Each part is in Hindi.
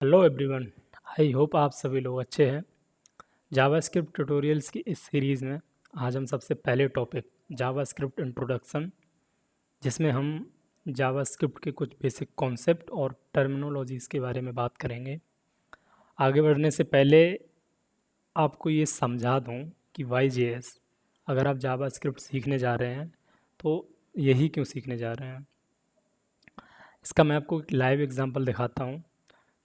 Hello everyone. आई होप आप सभी लोग अच्छे हैं। जावास्क्रिप्ट ट्यूटोरियल्स की इस सीरीज़ में आज हम सबसे पहले टॉपिक जावास्क्रिप्ट इंट्रोडक्शन, जिसमें हम जावास्क्रिप्ट के कुछ बेसिक कॉन्सेप्ट और टर्मिनोलॉजीज़ के बारे में बात करेंगे। आगे बढ़ने से पहले आपको ये समझा दूं कि वाई.जे.एस, अगर आप जावास्क्रिप्ट सीखने जा रहे हैं तो यही क्यों सीखने जा रहे हैं। इसका मैं आपको एक लाइव एग्जांपल दिखाता हूँ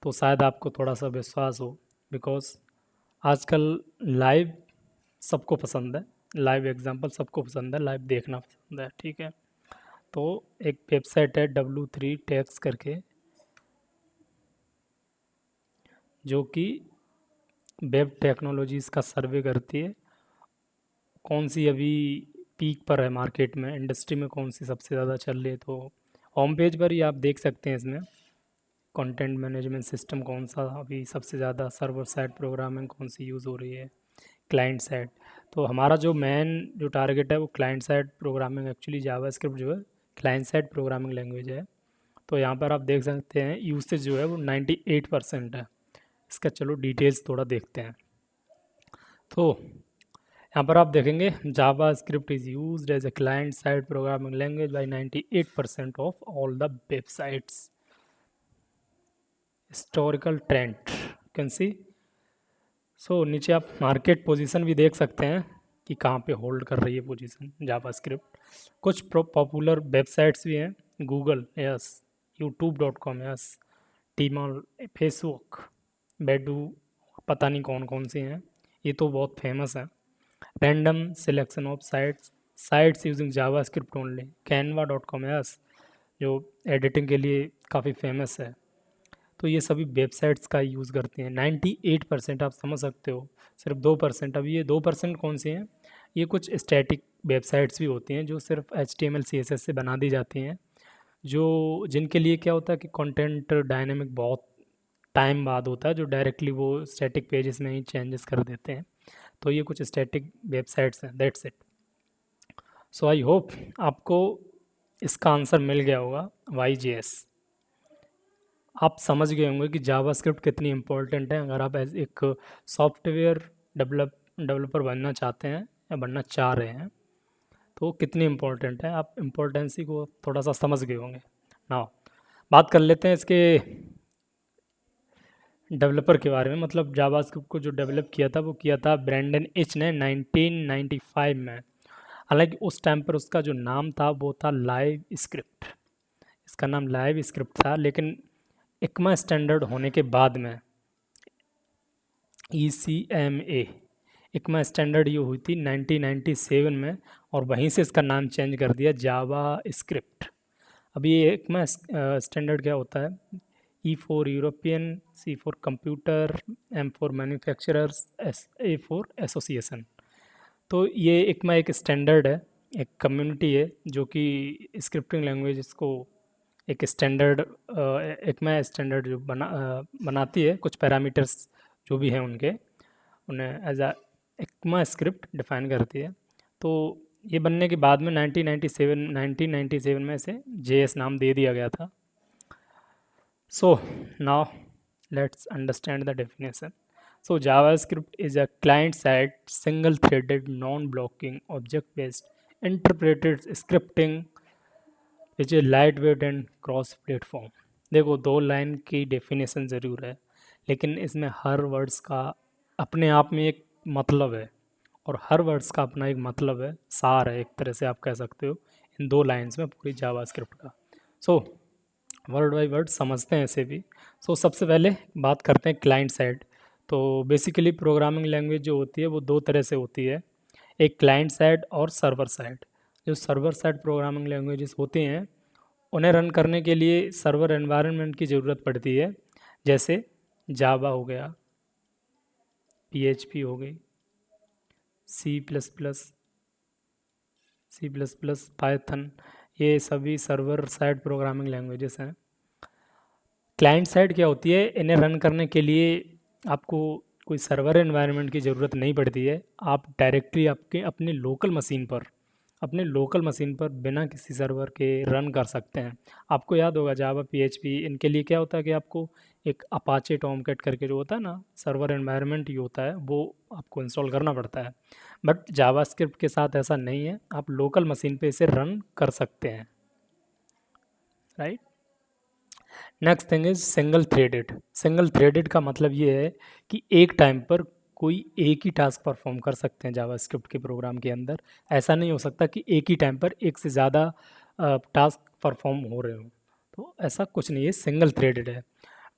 तो शायद आपको थोड़ा सा विश्वास हो। बिकॉज आजकल लाइव सबको पसंद है, लाइव एग्जांपल सबको पसंद है, लाइव देखना पसंद है। ठीक है, तो एक वेबसाइट है W3 Techs करके, जो कि वेब टेक्नोलॉजीज़ का सर्वे करती है। कौन सी अभी पीक पर है मार्केट में, इंडस्ट्री में कौन सी सबसे ज़्यादा चल रही है, तो होम पेज पर ही आप देख सकते हैं। इसमें कंटेंट मैनेजमेंट सिस्टम कौन सा अभी सबसे ज़्यादा, सर्वर साइड प्रोग्रामिंग कौन सी यूज़ हो रही है, क्लाइंट साइड। तो हमारा जो मेन जो टारगेट है वो client side programming, actually JavaScript जो है क्लाइंट साइड प्रोग्रामिंग लैंग्वेज है। तो यहाँ पर आप देख सकते हैं यूसेज जो है वो 98% है। इसका चलो डिटेल्स थोड़ा देखते हैं। तो यहाँ पर आप देखेंगे JavaScript is used as a client side programming language by 98% of all the websites. Historical trend can see. So नीचे आप मार्केट पोजीशन भी देख सकते हैं कि कहाँ पे होल्ड कर रही है पोजीशन जावास्क्रिप्ट। कुछ पॉपुलर वेबसाइट्स भी हैं, Google, yes, youtube.com, yes, Tmall, Facebook, Baidu, पता नहीं कौन कौन सी हैं, ये तो बहुत फेमस है। Random selection of sites using JavaScript only, canva.com, yes, जो एडिटिंग के लिए काफ़ी फेमस है। तो ये सभी वेबसाइट्स का यूज़ करते हैं। 98% आप समझ सकते हो, सिर्फ 2%। अब ये 2% कौन से हैं, ये कुछ स्टैटिक वेबसाइट्स भी होती हैं जो सिर्फ HTML CSS से बना दी जाती हैं, जो जिनके लिए क्या होता है कि कंटेंट डायनेमिक बहुत टाइम बाद होता है, जो डायरेक्टली वो स्टैटिक पेजेस में ही चेंजेस कर देते हैं। तो ये कुछ स्टैटिक वेबसाइट्स हैं, that's it. So I hope आपको इसका आंसर मिल गया होगा। वाई.जे.एस, आप समझ गए होंगे कि जावास्क्रिप्ट कितनी इम्पोर्टेंट है अगर आप एज एक सॉफ्टवेयर डेवलपर बनना चाहते हैं या बनना चाह रहे हैं, तो कितनी इम्पोर्टेंट है। आप इम्पोर्टेंसी को थोड़ा सा समझ गए होंगे ना। बात कर लेते हैं इसके डेवलपर के बारे में। मतलब जावास्क्रिप्ट को जो डेवलप किया था वो किया था ब्रैंडन इच ने 1995 में। हालांकि उस टाइम पर उसका जो नाम था वो था लाइव स्क्रिप्ट, इसका नाम लाइव स्क्रिप्ट था। लेकिन इक्मा स्टैंडर्ड होने के बाद में ECMA, इक्मा स्टैंडर्ड ये हुई थी 1997 में, और वहीं से इसका नाम चेंज कर दिया जावा स्क्रिप्ट। अब ये इक्मा स्टैंडर्ड क्या होता है, E for European, C for computer, M for manufacturers, A for association. तो ये इक्मा एक स्टैंडर्ड है, एक कम्युनिटी है जो कि स्क्रिप्टिंग लैंग्वेज को एक स्टैंडर्ड, एक मैं स्टैंडर्ड जो बनाती है, कुछ पैरामीटर्स जो भी हैं उनके, उन्हें as a ECMA script define करती है। तो ये बनने के बाद में 1997 में इसे JS नाम दे दिया गया था। So now let's understand the definition. So JavaScript is a client-side, single-threaded, non-blocking, object-based, interpreted scripting which is light weight and cross platform. देखो, दो लाइन की डेफिनेशन ज़रूर है, लेकिन इसमें हर वर्ड्स का अपने आप में एक मतलब है, और हर वर्ड्स का अपना एक मतलब है, सार है, एक तरह से आप कह सकते हो इन दो लाइंस में पूरी जावास्क्रिप्ट का। सो वर्ड बाई वर्ड समझते हैं इसे भी। सो सबसे पहले बात करते हैं क्लाइंट साइड। तो बेसिकली प्रोग्रामिंग लैंग्वेज जो होती है वो दो तरह से होती है, एक क्लाइंट साइड और सर्वर साइड। जो सर्वर साइड प्रोग्रामिंग लैंग्वेजेस होती हैं उन्हें रन करने के लिए सर्वर एनवायरनमेंट की ज़रूरत पड़ती है, जैसे जावा हो गया, PHP हो गई, C++, पाइथन, ये सभी सर्वर साइड प्रोग्रामिंग लैंग्वेजेस हैं। क्लाइंट साइड क्या होती है, इन्हें रन करने के लिए आपको कोई सर्वर एनवायरनमेंट की ज़रूरत नहीं पड़ती है। आप डायरेक्टली आपके अपने लोकल मशीन पर बिना किसी सर्वर के रन कर सकते हैं। आपको याद होगा जावा, PHP, इनके लिए क्या होता है कि आपको एक अपाचे टॉमकैट करके जो होता है ना सर्वर एनवायरनमेंट ही होता है, वो आपको इंस्टॉल करना पड़ता है। बट जावास्क्रिप्ट के साथ ऐसा नहीं है, आप लोकल मशीन पे इसे रन कर सकते हैं, right. Next thing is single threaded. Single threaded का मतलब ये है कि एक टाइम पर कोई एक ही टास्क परफॉर्म कर सकते हैं जावास्क्रिप्ट के प्रोग्राम के अंदर। ऐसा नहीं हो सकता कि एक ही टाइम पर एक से ज़्यादा टास्क परफॉर्म हो रहे हों, तो ऐसा कुछ नहीं है, सिंगल थ्रेडेड है।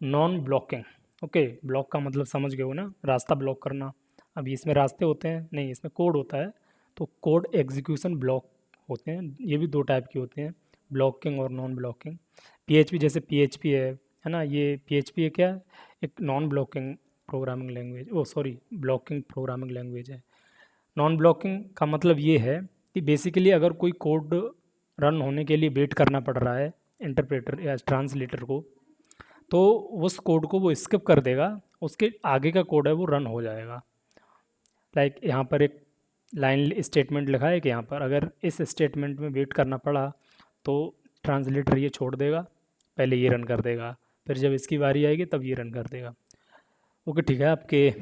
नॉन ब्लॉकिंग, ओके, ब्लॉक का मतलब समझ गए हो ना, रास्ता ब्लॉक करना। अभी इसमें रास्ते होते हैं नहीं, इसमें कोड होता है, तो कोड एग्जीक्यूशन ब्लॉक होते हैं, ये भी दो टाइप के होते हैं, ब्लॉकिंग और नॉन ब्लॉकिंग। पीएचपी जैसे पीएचपी है ना, ये पीएचपी है क्या, एक नॉन ब्लॉकिंग प्रोग्रामिंग लैंग्वेज, ओ सॉरी ब्लॉकिंग प्रोग्रामिंग लैंग्वेज है। नॉन ब्लॉकिंग का मतलब ये है कि बेसिकली अगर कोई कोड रन होने के लिए वेट करना पड़ रहा है इंटरप्रेटर या ट्रांसलेटर को, तो उस कोड को वो स्किप कर देगा, उसके आगे का कोड है वो रन हो जाएगा। लाइक यहाँ पर एक लाइन स्टेटमेंट लिखा है कि यहाँ पर अगर इस स्टेटमेंट में वेट करना पड़ा तो ट्रांसलेटर ये छोड़ देगा, पहले ये रन कर देगा, फिर जब इसकी बारी आएगी तब ये रन कर देगा। ओके ठीक है, आपके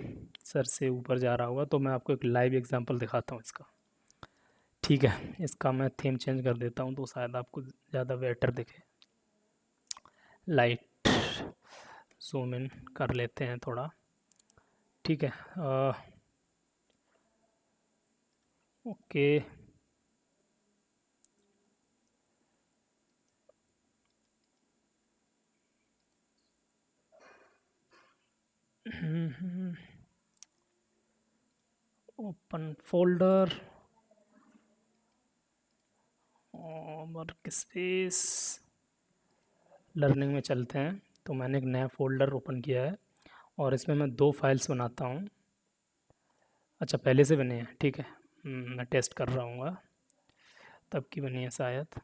सर से ऊपर जा रहा होगा, तो मैं आपको एक लाइव एग्जांपल दिखाता हूँ इसका। ठीक है, इसका मैं थीम चेंज कर देता हूँ तो शायद आपको ज़्यादा बेटर दिखे। लाइट जूम इन कर लेते हैं थोड़ा, ठीक है। Okay open folder, work space, learning में चलते हैं। तो मैंने एक नया फोल्डर ओपन किया है और इसमें मैं दो फाइल्स बनाता हूँ। अच्छा पहले से बने हैं, ठीक है। मैं टेस्ट कर रहा हूँ, तब की बनी है शायद।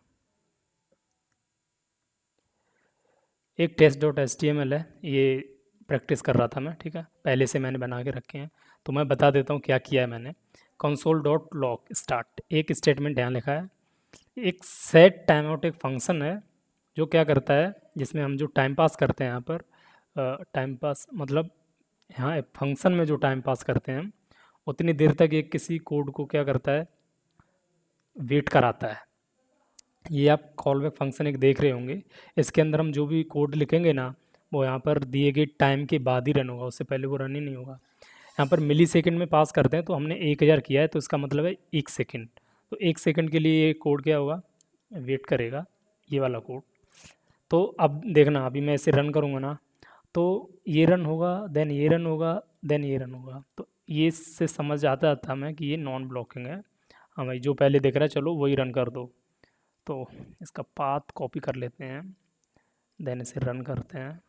एक test dot H T M L है, ये प्रैक्टिस कर रहा था मैं, ठीक है, पहले से मैंने बना के रखे हैं। तो मैं बता देता हूँ क्या किया है मैंने। कंसोल डॉट लॉग स्टार्ट, एक स्टेटमेंट यहाँ लिखा है। एक सेट टाइम आउट एक फंक्शन है जो क्या करता है, जिसमें हम जो टाइम पास करते हैं यहाँ पर, टाइम पास मतलब यहाँ एक फंक्शन में जो टाइम पास करते हैं हम, उतनी देर तक ये किसी कोड को क्या करता है, वेट कराता है। ये आप कॉल बैक फंक्शन एक देख रहे होंगे, इसके अंदर हम जो भी कोड लिखेंगे ना, वो यहाँ पर दिए गए टाइम के बाद ही रन होगा, उससे पहले वो रन ही नहीं होगा। यहाँ पर मिली सेकेंड में पास करते हैं, तो हमने 1000 किया है, तो इसका मतलब है 1 सेकेंड। तो 1 सेकेंड के लिए ये कोड क्या होगा, वेट करेगा, ये वाला कोड। तो अब देखना, अभी मैं इसे रन करूँगा ना, तो ये रन होगा, देन ये रन होगा, देन ये रन होगा। तो ये से समझ आता था मैं कि ये नॉन ब्लॉकिंग है। हाँ भाई, जो पहले दिख रहा है चलो वही रन कर दो। तो इसका पाथ कॉपी कर लेते हैं, देन इसे रन करते हैं।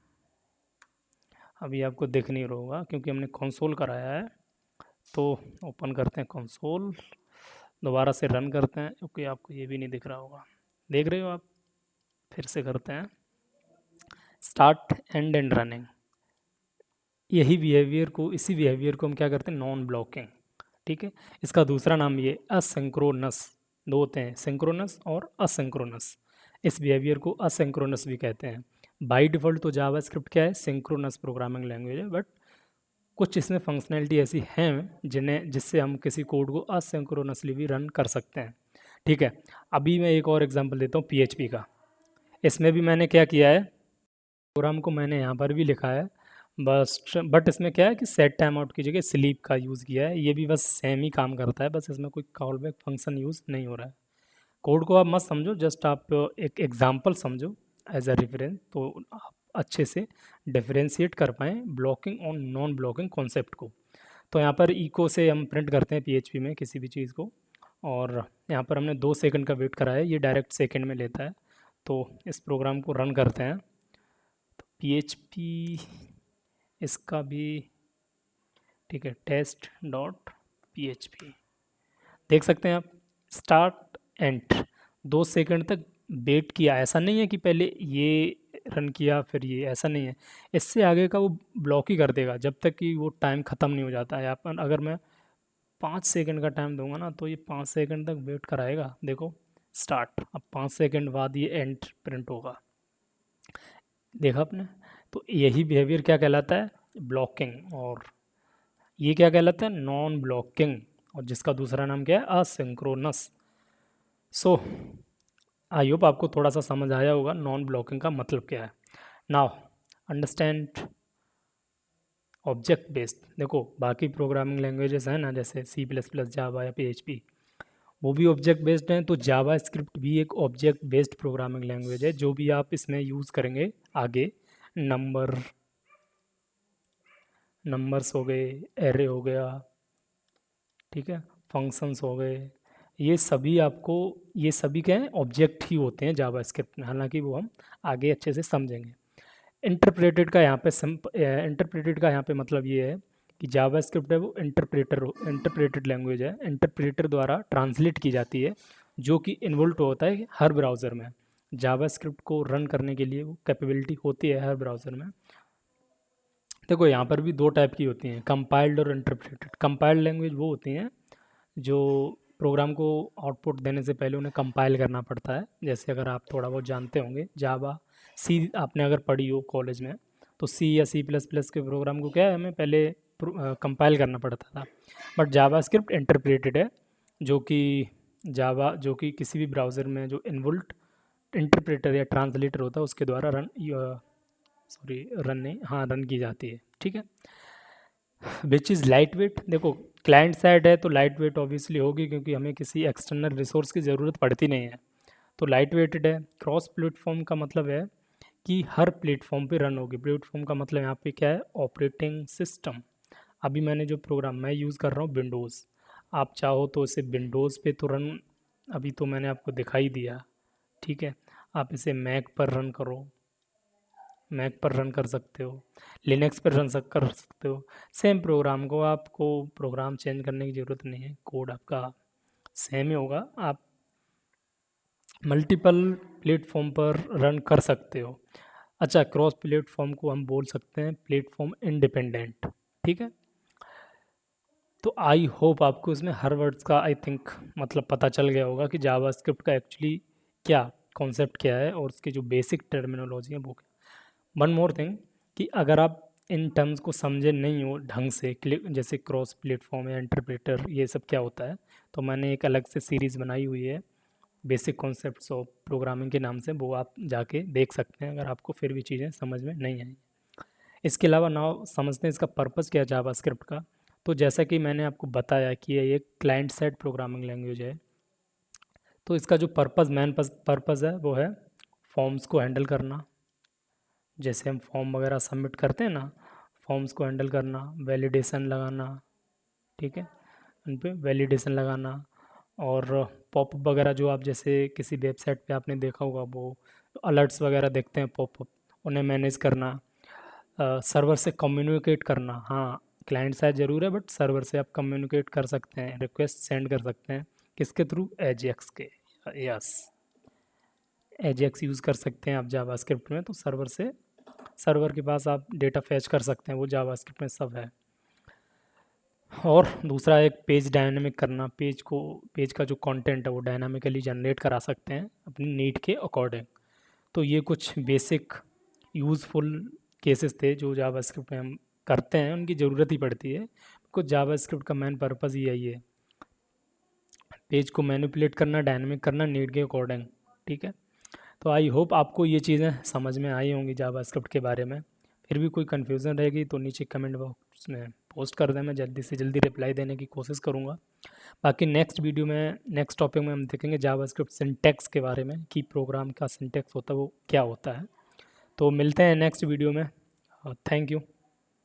अभी आपको दिख नहीं रहा होगा क्योंकि हमने कंसोल कराया है। तो ओपन करते हैं कंसोल, दोबारा से रन करते हैं। ओके, आपको ये भी नहीं दिख रहा होगा, देख रहे हो आप, फिर से करते हैं स्टार्ट एंड एंड रनिंग। यही बिहेवियर को, इसी बिहेवियर को हम क्या करते हैं, नॉन ब्लॉकिंग, ठीक है। इसका दूसरा नाम ये असिंक्रोनस, दो होते हैं, सिंक्रोनस और असिंक्रोनस। इस बिहेवियर को असिंक्रोनस भी कहते हैं। बाय डिफ़ॉल्ट तो जावास्क्रिप्ट क्या है, सिंक्रोनस प्रोग्रामिंग लैंग्वेज है, बट कुछ इसमें फंक्शनैलिटी ऐसी हैं जिससे हम किसी कोड को असिंक्रोनसली भी रन कर सकते हैं, ठीक है। अभी मैं एक और एग्जांपल देता हूँ पीएचपी का। इसमें भी मैंने क्या किया है, प्रोग्राम को मैंने यहाँ पर भी लिखा है, बस बट इसमें क्या है कि सेट टाइम आउट की जगह स्लीप का यूज़ किया है। ये भी बस सेम ही काम करता है, बस इसमें कोई कॉल बैक फंक्शन यूज़ नहीं हो रहा है। कोड को आप मत समझो, जस्ट आप एक एग्जांपल समझो एज अ रेफरेंस, तो आप अच्छे से डिफरेंशिएट कर पाएँ ब्लॉकिंग और नॉन ब्लॉकिंग कॉन्सेप्ट को। तो यहाँ पर इको से हम प्रिंट करते हैं पीएचपी में किसी भी चीज़ को, और यहाँ पर हमने 2 सेकंड का वेट करा है, ये डायरेक्ट सेकंड में लेता है। तो इस प्रोग्राम को रन करते हैं, तो पीएचपी इसका भी, ठीक है, टेस्ट डॉट पीएचपी देख सकते हैं आप, स्टार्ट एंड 2 सेकंड तक वेट किया। ऐसा नहीं है कि पहले ये रन किया फिर ये, ऐसा नहीं है। इससे आगे का वो ब्लॉक ही कर देगा जब तक कि वो टाइम ख़त्म नहीं हो जाता है। अपन अगर मैं 5 सेकंड का टाइम दूंगा ना, तो ये 5 सेकंड तक वेट कराएगा। देखो स्टार्ट, अब 5 सेकंड बाद ये एंड प्रिंट होगा, देखा आपने। तो यही बिहेवियर क्या कहलाता है? ब्लॉकिंग। और ये क्या कहलाता है? Non blocking. और जिसका दूसरा नाम क्या है? असिंक्रोनस। सो आई होप आपको थोड़ा सा समझ आया होगा नॉन ब्लॉकिंग का मतलब क्या है। Now understand object based. देखो बाकी प्रोग्रामिंग लैंग्वेजेस हैं ना, जैसे सी प्लस प्लस, जावा या PHP, वो भी ऑब्जेक्ट बेस्ड हैं। तो जावा स्क्रिप्ट भी एक ऑब्जेक्ट बेस्ड प्रोग्रामिंग लैंग्वेज है। जो भी आप इसमें यूज़ करेंगे आगे, नंबर्स हो गए, एरे हो गया, ठीक है, फंक्शंस हो गए, ये सभी आपको, ये सभी क्या हैं? ऑब्जेक्ट ही होते हैं जावा स्क्रिप्ट में। हालांकि वो हम आगे अच्छे से समझेंगे। इंटरप्रेटेड का यहाँ पे मतलब ये है कि जावा स्क्रिप्ट है वो इंटरप्रेटेड लैंग्वेज है, इंटरप्रेटर द्वारा ट्रांसलेट की जाती है, जो कि इन्वोल्व होता है हर ब्राउज़र में। जावा स्क्रिप्ट को रन करने के लिए वो कैपेबिलिटी होती है हर ब्राउज़र में। देखो यहाँ पर भी दो टाइप की होती हैं, कंपाइल्ड और इंटरप्रेटेड। कंपाइल्ड लैंग्वेज वो होती हैं जो प्रोग्राम को आउटपुट देने से पहले उन्हें कंपाइल करना पड़ता है। जैसे अगर आप थोड़ा बहुत जानते होंगे जावा, सी आपने अगर पढ़ी हो कॉलेज में, तो सी या सी प्लस प्लस के प्रोग्राम को क्या है, हमें पहले कंपाइल करना पड़ता था। बट जावा स्क्रिप्ट इंटरप्रेटेड है, जो कि जो कि किसी भी ब्राउज़र में जो इन्वोल्ट इंटरप्रेटर या ट्रांसलेटर होता है उसके द्वारा रन नहीं, हाँ, रन की जाती है, ठीक है। Which is light weight. देखो क्लाइंट साइड है तो लाइट वेट ऑब्वियसली होगी, क्योंकि हमें किसी एक्सटर्नल रिसोर्स की ज़रूरत पड़ती नहीं है, तो लाइट वेटेड है। क्रॉस प्लेटफॉर्म का मतलब है कि हर प्लेटफॉर्म पे रन होगी। प्लेटफॉर्म का मतलब यहाँ पे क्या है? Operating system. अभी मैंने जो प्रोग्राम मैं यूज़ कर रहा हूँ विंडोज़, आप चाहो तो इसे विंडोज़ पे तो रन, अभी तो मैंने आपको दिखाई दिया, ठीक है। आप इसे मैक पर रन करो, मैक पर रन कर सकते हो, लिनक्स पर कर सकते हो। सेम प्रोग्राम को, आपको प्रोग्राम चेंज करने की ज़रूरत नहीं है, कोड आपका सेम ही होगा। आप मल्टीपल प्लेटफॉर्म पर रन कर सकते हो। अच्छा, क्रॉस प्लेटफॉर्म को हम बोल सकते हैं प्लेटफॉर्म इंडिपेंडेंट, ठीक है। तो आई होप आपको इसमें हर वर्ड्स का आई थिंक मतलब पता चल गया होगा कि जावा स्क्रिप्ट का एक्चुअली क्या कॉन्सेप्ट क्या है और उसकी जो बेसिक टर्मिनोलॉजी है वो क्या। वन मोर थिंग, कि अगर आप इन टर्म्स को समझे नहीं हो ढंग से, जैसे क्रॉस प्लेटफॉर्म या इंटरप्रेटर ये सब क्या होता है, तो मैंने एक अलग से सीरीज़ बनाई हुई है बेसिक कॉन्सेप्ट्स ऑफ प्रोग्रामिंग के नाम से, वो आप जाके देख सकते हैं अगर आपको फिर भी चीज़ें समझ में नहीं आई। इसके अलावा नाउ समझते हैं इसका पर्पज़ क्या है जावा स्क्रिप्ट का। तो जैसा कि मैंने आपको बताया कि ये एक क्लाइंट साइड प्रोग्रामिंग लैंग्वेज है, तो इसका जो मेन पर्पज़ है वो है फॉर्म्स को हैंडल करना। जैसे हम फॉर्म वगैरह सबमिट करते हैं ना, फॉर्म्स को हैंडल करना, वैलिडेशन लगाना, ठीक है, उन पे वैलिडेशन लगाना। और पॉपअप वगैरह जो आप जैसे किसी वेबसाइट पे आपने देखा होगा, वो अलर्ट्स वगैरह देखते हैं पॉपअप, उन्हें मैनेज करना, सर्वर से कम्युनिकेट करना। हाँ, क्लाइंट साइड ज़रूर है बट सर्वर से आप कम्युनिकेट कर सकते हैं, रिक्वेस्ट सेंड कर सकते हैं, किसके थ्रू? एजेक्स के। यस, एजेक्स यूज़ कर सकते हैं आप जावा स्क्रिप्ट में, तो सर्वर से, सर्वर के पास आप डेटा फैच कर सकते हैं, वो जावा स्क्रिप्ट में सब है। और दूसरा एक पेज डायनामिक करना, पेज का जो कंटेंट है वो डायनामिकली जनरेट करा सकते हैं अपनी नीड के अकॉर्डिंग। तो ये कुछ बेसिक यूज़फुल केसेस थे जो जावा स्क्रिप्ट में हम करते हैं, उनकी ज़रूरत ही पड़ती है। कुछ जावा स्क्रिप्ट का मेन पर्पज़ ही यही है, पेज को मैनिपुलेट करना, डायनामिक करना नीड के अकॉर्डिंग, ठीक है। तो आई होप आपको ये चीज़ें समझ में आई होंगी जावा स्क्रिप्ट के बारे में। फिर भी कोई कन्फ्यूज़न रहेगी तो नीचे कमेंट बॉक्स में पोस्ट कर दें, मैं जल्दी से जल्दी रिप्लाई देने की कोशिश करूँगा। बाकी नेक्स्ट वीडियो में, नेक्स्ट टॉपिक में हम देखेंगे जावा स्क्रिप्ट सिंटैक्स के बारे में, कि प्रोग्राम का सिंटैक्स होता है वो क्या होता है। तो मिलते हैं नेक्स्ट वीडियो में। Thank you.